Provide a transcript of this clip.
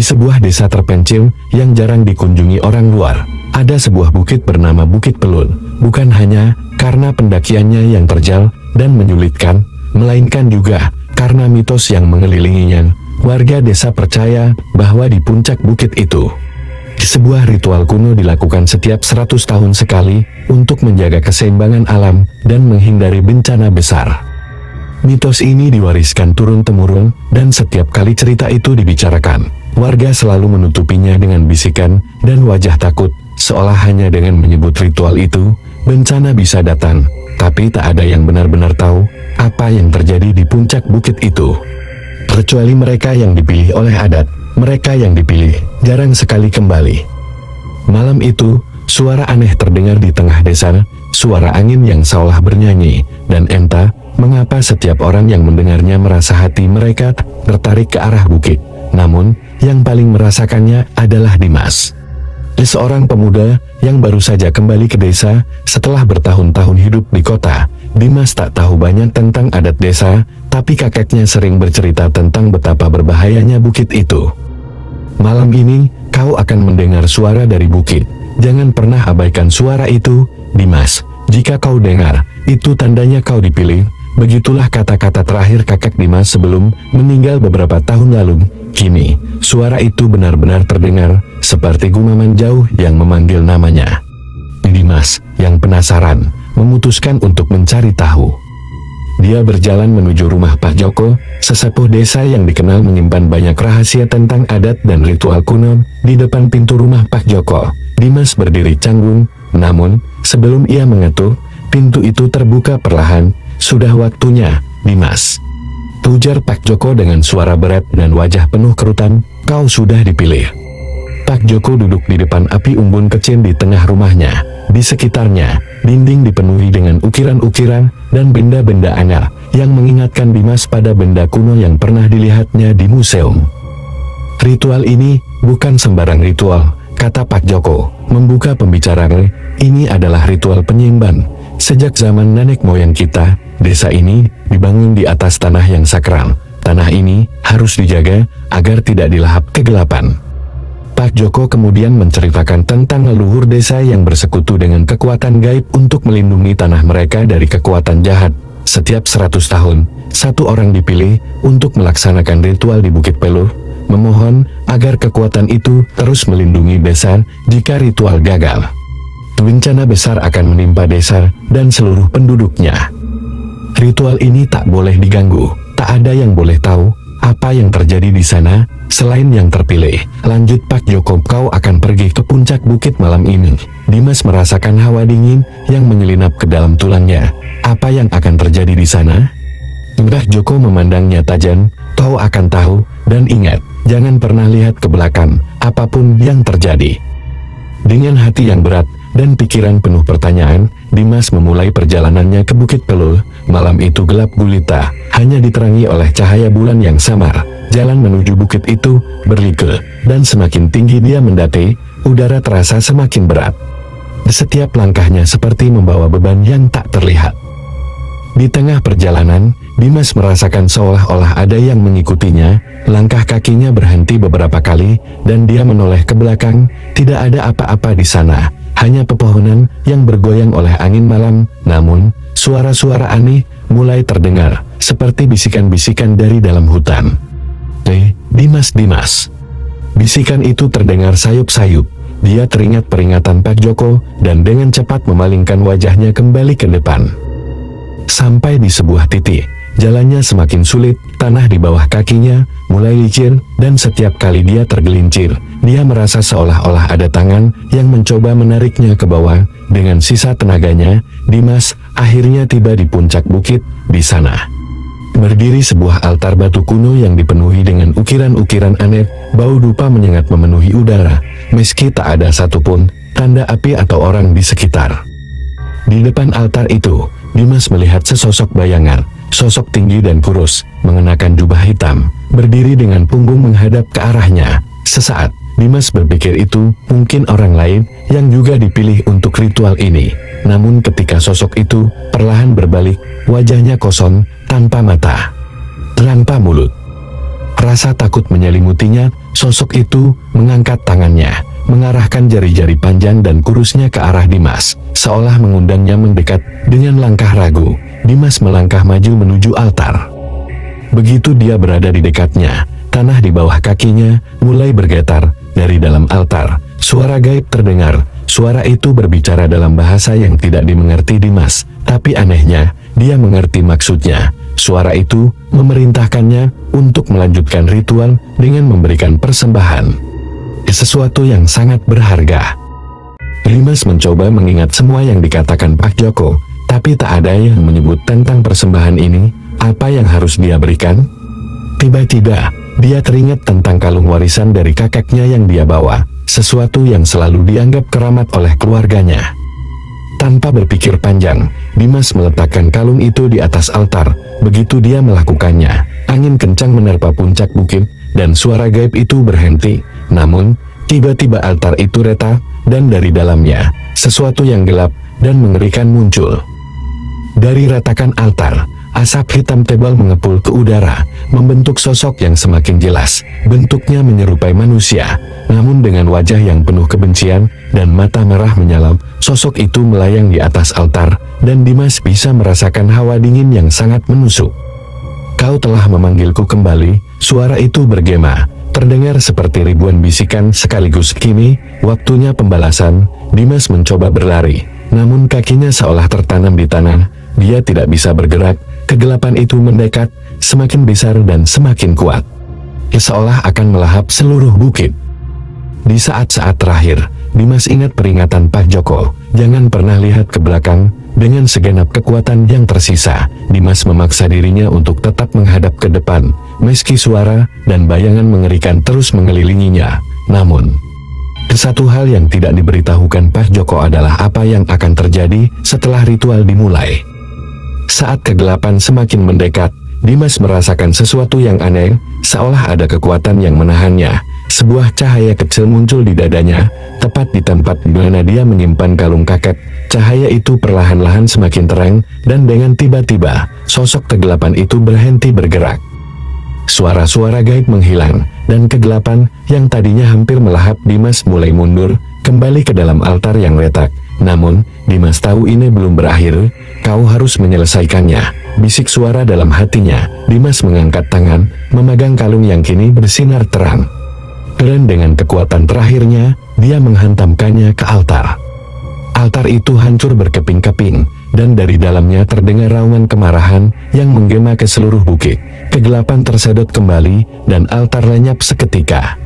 sebuah desa terpencil yang jarang dikunjungi orang luar, ada sebuah bukit bernama Bukit Pelul. Bukan hanya karena pendakiannya yang terjal dan menyulitkan, melainkan juga karena mitos yang mengelilinginya. Warga desa percaya bahwa di puncak bukit itu, sebuah ritual kuno dilakukan setiap 100 tahun sekali untuk menjaga keseimbangan alam dan menghindari bencana besar. Mitos ini diwariskan turun-temurun, dan setiap kali cerita itu dibicarakan, warga selalu menutupinya dengan bisikan dan wajah takut, seolah hanya dengan menyebut ritual itu, bencana bisa datang. Tapi tak ada yang benar-benar tahu apa yang terjadi di puncak bukit itu. Kecuali mereka yang dipilih oleh adat, mereka yang dipilih jarang sekali kembali. Malam itu, suara aneh terdengar di tengah desa, suara angin yang seolah bernyanyi, dan entah mengapa setiap orang yang mendengarnya merasa hati mereka tertarik ke arah bukit. Namun, yang paling merasakannya adalah Dimas. Seorang pemuda yang baru saja kembali ke desa setelah bertahun-tahun hidup di kota. Dimas tak tahu banyak tentang adat desa, tapi kakeknya sering bercerita tentang betapa berbahayanya bukit itu. Malam ini, kau akan mendengar suara dari bukit. Jangan pernah abaikan suara itu, Dimas. Jika kau dengar, itu tandanya kau dipilih. Begitulah kata-kata terakhir kakek Dimas sebelum meninggal beberapa tahun lalu. Kini, suara itu benar-benar terdengar, seperti gumaman jauh yang memanggil namanya. Dimas, yang penasaran, memutuskan untuk mencari tahu. Dia berjalan menuju rumah Pak Joko, sesepuh desa yang dikenal menyimpan banyak rahasia tentang adat dan ritual kuno. Di depan pintu rumah Pak Joko, Dimas berdiri canggung, namun, sebelum ia mengetuk, pintu itu terbuka perlahan. Sudah waktunya, Dimas, tujar Pak Joko dengan suara berat dan wajah penuh kerutan. Kau sudah dipilih. Pak Joko duduk di depan api unggun kecil di tengah rumahnya. Di sekitarnya, dinding dipenuhi dengan ukiran-ukiran dan benda-benda aneh yang mengingatkan Dimas pada benda kuno yang pernah dilihatnya di museum. Ritual ini bukan sembarang ritual, kata Pak Joko, membuka pembicaraan. Ini adalah ritual penyembahan. Sejak zaman nenek moyang kita, desa ini dibangun di atas tanah yang sakral. Tanah ini harus dijaga agar tidak dilahap kegelapan. Pak Joko kemudian menceritakan tentang leluhur desa yang bersekutu dengan kekuatan gaib untuk melindungi tanah mereka dari kekuatan jahat. Setiap 100 tahun, satu orang dipilih untuk melaksanakan ritual di Bukit Pelul, memohon agar kekuatan itu terus melindungi desa jika ritual gagal. Bencana besar akan menimpa desa dan seluruh penduduknya. Ritual ini tak boleh diganggu, tak ada yang boleh tahu apa yang terjadi di sana selain yang terpilih. Lanjut Pak Joko, kau akan pergi ke puncak bukit malam ini. Dimas merasakan hawa dingin yang menyelinap ke dalam tulangnya. Apa yang akan terjadi di sana? Pak Joko memandangnya tajam. Kau akan tahu, dan ingat, jangan pernah lihat ke belakang, apapun yang terjadi. Dengan hati yang berat dan pikiran penuh pertanyaan, Dimas memulai perjalanannya ke Bukit Pelul. Malam itu gelap gulita, hanya diterangi oleh cahaya bulan yang samar. Jalan menuju bukit itu berliku, dan semakin tinggi dia mendaki, udara terasa semakin berat. Setiap langkahnya seperti membawa beban yang tak terlihat. Di tengah perjalanan, Dimas merasakan seolah-olah ada yang mengikutinya. Langkah kakinya berhenti beberapa kali, dan dia menoleh ke belakang. Tidak ada apa-apa di sana, hanya pepohonan yang bergoyang oleh angin malam. Namun, suara-suara aneh mulai terdengar, seperti bisikan-bisikan dari dalam hutan. Dimas, Dimas. Bisikan itu terdengar sayup-sayup. Dia teringat peringatan Pak Joko, dan dengan cepat memalingkan wajahnya kembali ke depan. Sampai di sebuah titik, jalannya semakin sulit, tanah di bawah kakinya mulai licin, dan setiap kali dia tergelincir, dia merasa seolah-olah ada tangan yang mencoba menariknya ke bawah. Dengan sisa tenaganya, Dimas akhirnya tiba di puncak bukit. Di sana berdiri sebuah altar batu kuno yang dipenuhi dengan ukiran-ukiran aneh. Bau dupa menyengat memenuhi udara, meski tak ada satupun tanda api atau orang di sekitar. Di depan altar itu, Dimas melihat sesosok bayangan, sosok tinggi dan kurus, mengenakan jubah hitam, berdiri dengan punggung menghadap ke arahnya. Sesaat, Dimas berpikir itu mungkin orang lain yang juga dipilih untuk ritual ini. Namun ketika sosok itu perlahan berbalik, wajahnya kosong, tanpa mata, tanpa mulut. Rasa takut menyelimutinya, Sosok itu mengangkat tangannya, mengarahkan jari-jari panjang dan kurusnya ke arah Dimas, seolah mengundangnya mendekat. Dengan langkah ragu, Dimas melangkah maju menuju altar. Begitu dia berada di dekatnya, tanah di bawah kakinya mulai bergetar. Dari dalam altar, suara gaib terdengar. Suara itu berbicara dalam bahasa yang tidak dimengerti Dimas, tapi anehnya, dia mengerti maksudnya. Suara itu memerintahkannya untuk melanjutkan ritual dengan memberikan persembahan, sesuatu yang sangat berharga. Dimas mencoba mengingat semua yang dikatakan Pak Joko, tapi tak ada yang menyebut tentang persembahan ini. Apa yang harus dia berikan? Tiba-tiba, dia teringat tentang kalung warisan dari kakeknya yang dia bawa, sesuatu yang selalu dianggap keramat oleh keluarganya. Tanpa berpikir panjang, Dimas meletakkan kalung itu di atas altar. Begitu dia melakukannya, angin kencang menerpa puncak bukit, dan suara gaib itu berhenti. Namun, tiba-tiba altar itu retak, dan dari dalamnya, sesuatu yang gelap dan mengerikan muncul. Dari retakan altar, asap hitam tebal mengepul ke udara, membentuk sosok yang semakin jelas. Bentuknya menyerupai manusia, namun dengan wajah yang penuh kebencian dan mata merah menyala. Sosok itu melayang di atas altar, dan Dimas bisa merasakan hawa dingin yang sangat menusuk. "Kau telah memanggilku kembali," suara itu bergema, terdengar seperti ribuan bisikan sekaligus. "Kini, waktunya pembalasan." Dimas mencoba berlari, namun kakinya seolah tertanam di tanah. Dia tidak bisa bergerak. Kegelapan itu mendekat, semakin besar dan semakin kuat, seolah akan melahap seluruh bukit. Di saat-saat terakhir, Dimas ingat peringatan Pak Joko, jangan pernah lihat ke belakang. Dengan segenap kekuatan yang tersisa, Dimas memaksa dirinya untuk tetap menghadap ke depan, meski suara dan bayangan mengerikan terus mengelilinginya. Namun, satu hal yang tidak diberitahukan Pak Joko adalah apa yang akan terjadi setelah ritual dimulai. Saat kegelapan semakin mendekat, Dimas merasakan sesuatu yang aneh, seolah ada kekuatan yang menahannya. Sebuah cahaya kecil muncul di dadanya, tepat di tempat di mana dia menyimpan kalung kakek. Cahaya itu perlahan-lahan semakin terang, dan dengan tiba-tiba, sosok kegelapan itu berhenti bergerak. Suara-suara gaib menghilang, dan kegelapan yang tadinya hampir melahap Dimas mulai mundur, kembali ke dalam altar yang retak. Namun, Dimas tahu ini belum berakhir. "Kau harus menyelesaikannya," bisik suara dalam hatinya. Dimas mengangkat tangan, memegang kalung yang kini bersinar terang. Dan dengan kekuatan terakhirnya, dia menghantamkannya ke altar. Altar itu hancur berkeping-keping, dan dari dalamnya terdengar raungan kemarahan yang menggema ke seluruh bukit. Kegelapan tersedot kembali, dan altar lenyap seketika.